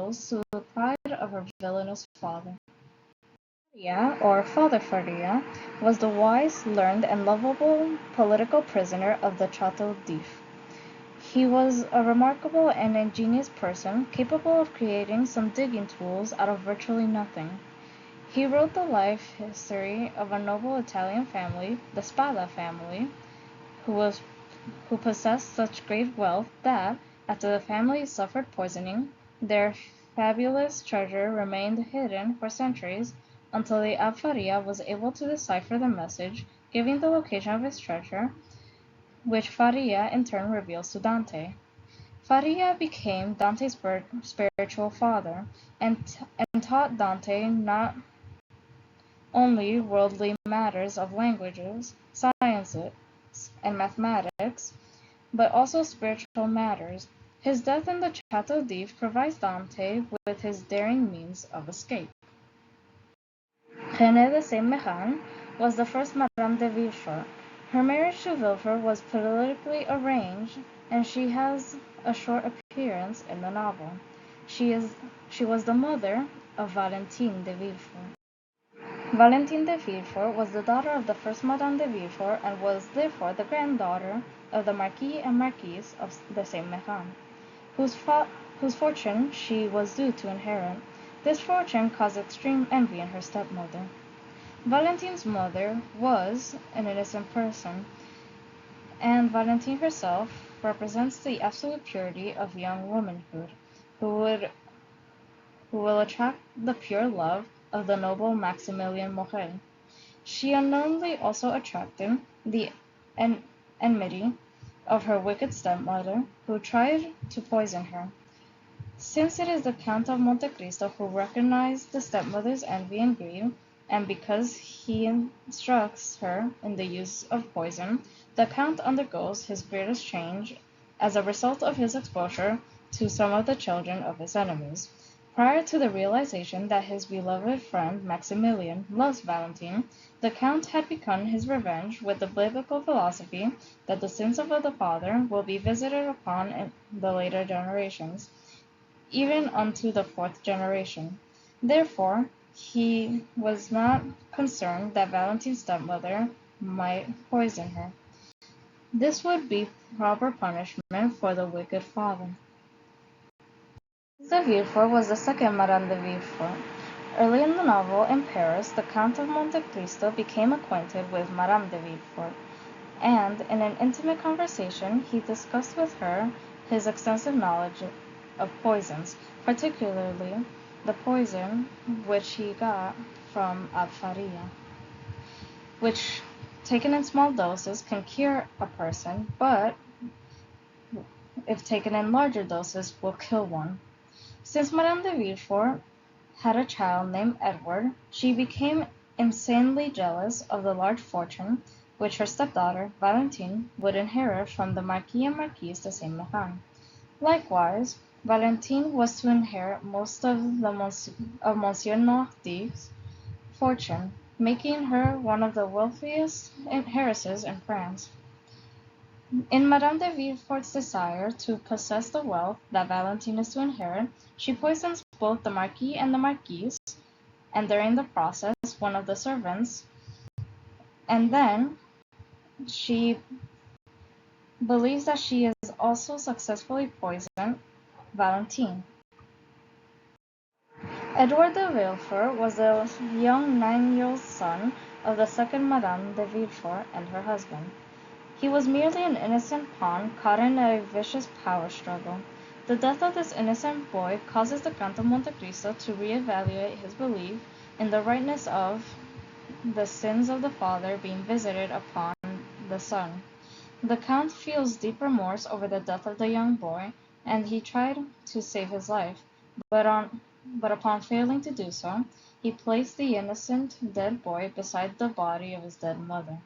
rose to the pride of her villainous father. Faria, or Father Faria, was the wise, learned, and lovable political prisoner of the Chateau d'If. He was a remarkable and ingenious person, capable of creating some digging tools out of virtually nothing. He wrote the life history of a noble Italian family, the Spada family, who possessed such great wealth that, after the family suffered poisoning, their fabulous treasure remained hidden for centuries until the Abbe Faria was able to decipher the message giving the location of his treasure, which Faria in turn reveals to Dante. Faria became Dante's spiritual father and taught Dante not only worldly matters of languages, sciences, and mathematics, but also spiritual matters. His death in the Chateau d'If provides Dante with his daring means of escape. Renée de Saint-Méran was the first Madame de Villefort. Her marriage to Villefort was politically arranged, and she has a short appearance in the novel. She was the mother of Valentine de Villefort. Valentine de Villefort was the daughter of the first Madame de Villefort and was therefore the granddaughter of the Marquis and Marquise of de Saint-Méran, whose fortune she was due to inherit. This fortune caused extreme envy in her stepmother. Valentine's mother was an innocent person, and Valentine herself represents the absolute purity of young womanhood, who will attract the pure love of the noble Maximilien Morel. She unknowingly also attracted the enmity of her wicked stepmother, who tried to poison her. Since it is the Count of Monte Cristo who recognized the stepmother's envy and greed, and because he instructs her in the use of poison, the Count undergoes his greatest change as a result of his exposure to some of the children of his enemies. Prior to the realization that his beloved friend Maximilian loves Valentine, the Count had begun his revenge with the biblical philosophy that the sins of the father will be visited upon in the later generations, even unto the fourth generation. Therefore, he was not concerned that Valentine's stepmother might poison her. This would be proper punishment for the wicked father. De Villefort was the second Madame de Villefort. Early in the novel, in Paris, the Count of Monte Cristo became acquainted with Madame de Villefort, and in an intimate conversation he discussed with her his extensive knowledge of poisons, particularly the poison which he got from Abbe Faria, which, taken in small doses, can cure a person, but if taken in larger doses, will kill one. Since Madame de Villefort had a child named Edward, she became insanely jealous of the large fortune which her stepdaughter, Valentine, would inherit from the Marquis and Marquise de Saint-Méran. Likewise, Valentine was to inherit most of Monsieur Nordi's fortune, making her one of the wealthiest heiresses in France. In Madame de Villefort's desire to possess the wealth that Valentine is to inherit, she poisons both the Marquis and the Marquise, and during the process, one of the servants, and then she believes that she has also successfully poisoned Valentine. Edward de Villefort was the young 9-year-old son of the second Madame de Villefort and her husband. He was merely an innocent pawn caught in a vicious power struggle. The death of this innocent boy causes the Count of Monte Cristo to reevaluate his belief in the rightness of the sins of the father being visited upon the son. The Count feels deep remorse over the death of the young boy, and he tried to save his life, but upon failing to do so, he placed the innocent dead boy beside the body of his dead mother.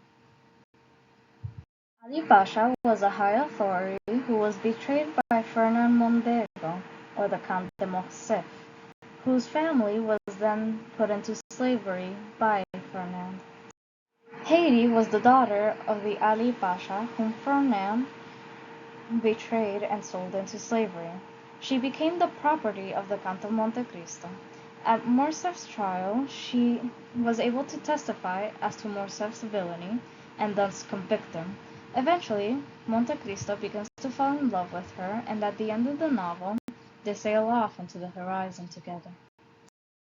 Ali Pasha was a high authority who was betrayed by Fernand Mondego, or the Count de Morcerf, whose family was then put into slavery by Fernand. Haiti was the daughter of the Ali Pasha, whom Fernand betrayed and sold into slavery. She became the property of the Count of Monte Cristo. At Morcerf's trial, she was able to testify as to Morcerf's villainy and thus convict him. Eventually, Monte Cristo begins to fall in love with her, and at the end of the novel, they sail off into the horizon together.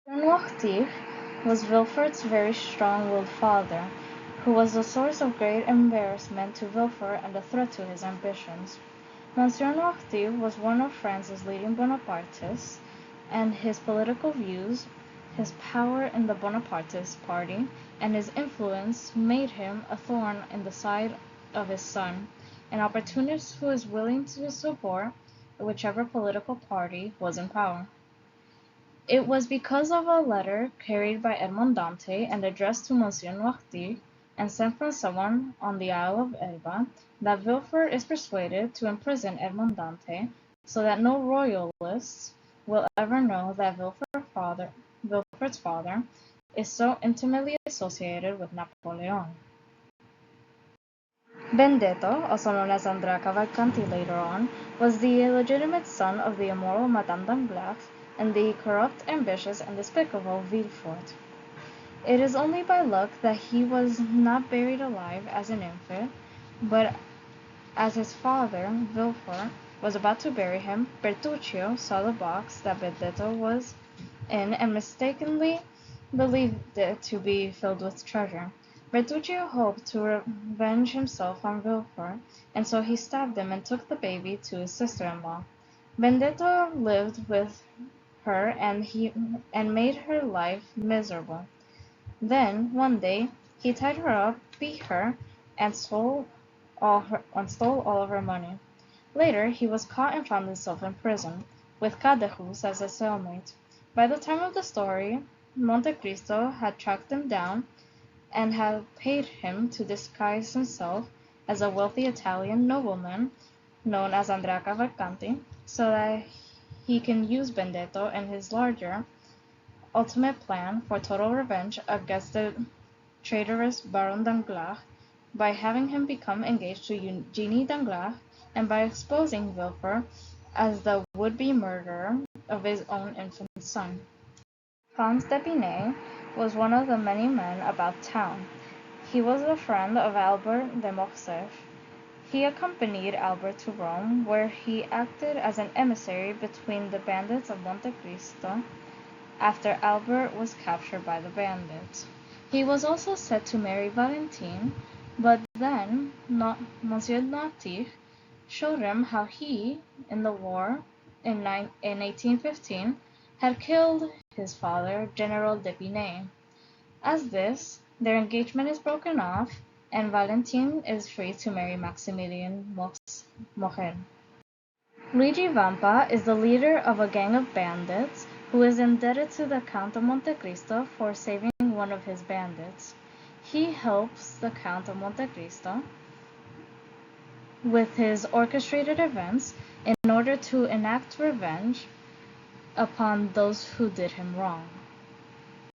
Noirtier was Villefort's very strong-willed father, who was a source of great embarrassment to Villefort and a threat to his ambitions. Monsieur Noirtier was one of France's leading Bonapartists, and his political views, his power in the Bonapartist party, and his influence made him a thorn in the side of his son, an opportunist who was willing to support whichever political party was in power. It was because of a letter carried by Edmond Dante and addressed to Monsieur Noirtier and sent from someone on the Isle of Elba that Villefort is persuaded to imprison Edmond Dante so that no royalists will ever know that Villefort's father is so intimately associated with Napoleon. Benedetto, also known as Andrea Cavalcanti later on, was the illegitimate son of the immoral Madame Danglars and the corrupt, ambitious, and despicable Villefort. It is only by luck that he was not buried alive as an infant, but as his father, Villefort, was about to bury him, Bertuccio saw the box that Benedetto was in and mistakenly believed it to be filled with treasure. Bertuccio hoped to revenge himself on Villefort, and so he stabbed him and took the baby to his sister-in-law. Benedetto lived with her and made her life miserable. Then, one day, he tied her up, beat her, and stole all of her money. Later, he was caught and found himself in prison, with Caderousse as a cellmate. By the time of the story, Monte Cristo had tracked him down and had paid him to disguise himself as a wealthy Italian nobleman known as Andrea Cavalcanti, so that he can use Benedetto in his larger, ultimate plan for total revenge against the traitorous Baron Danglars by having him become engaged to Eugenie Danglars and by exposing Villefort as the would-be murderer of his own infant son. Franz d'Épinay was one of the many men about town. He was a friend of Albert de Morcerf. He accompanied Albert to Rome, where he acted as an emissary between the bandits of Monte Cristo after Albert was captured by the bandits. He was also set to marry Valentine, but then Monsieur Noirtier showed him how he, in the war in 1815, had killed his father, General d'Épinay. As this, their engagement is broken off, and Valentine is free to marry Maximilien Morel. Luigi Vampa is the leader of a gang of bandits who is indebted to the Count of Monte Cristo for saving one of his bandits. He helps the Count of Monte Cristo with his orchestrated events in order to enact revenge upon those who did him wrong.